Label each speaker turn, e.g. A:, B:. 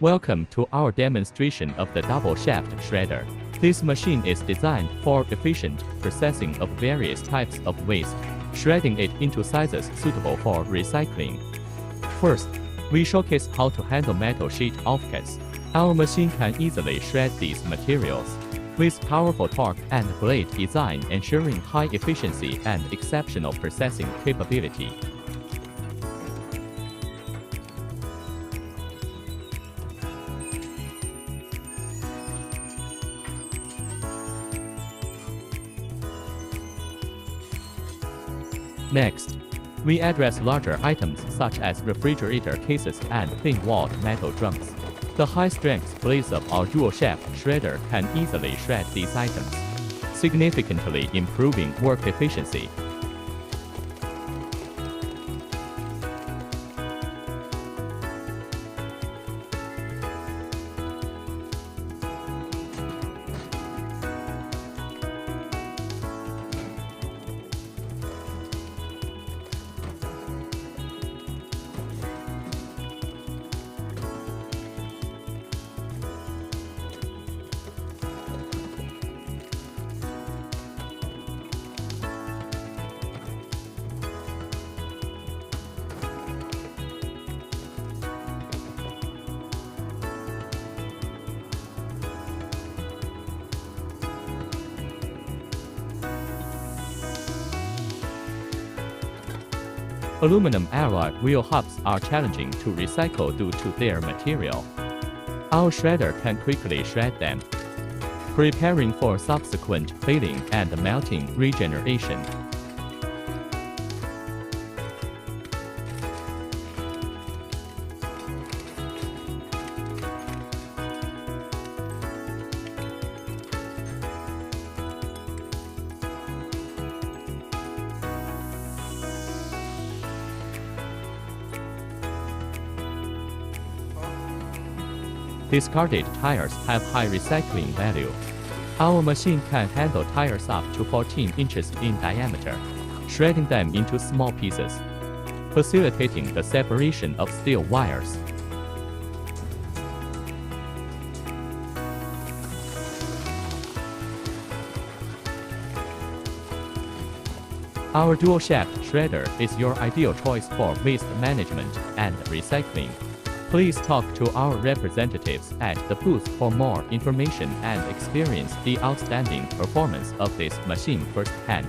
A: Welcome to our demonstration of the double shaft shredder. This machine is designed for efficient processing of various types of waste, shredding it into sizes suitable for recycling. First, we showcase how to handle metal sheet offcuts. Our machine can easily shred these materials with powerful torque and blade design, ensuring high efficiency and exceptional processing capability. Next, we address larger items such as refrigerator cases and thin-walled metal drums. The high-strength blades of our dual-shaft shredder can easily shred these items, significantly improving work efficiency. Aluminum alloy wheel hubs are challenging to recycle due to their material. Our shredder can quickly shred them, preparing for subsequent filling and melting regeneration. Discarded tires have high recycling value. Our machine can handle tires up to 14 inches in diameter, shredding them into small pieces, facilitating the separation of steel wires. Our dual-shaft shredder is your ideal choice for waste management and recycling. Please talk to our representatives at the booth for more information and experience the outstanding performance of this machine firsthand.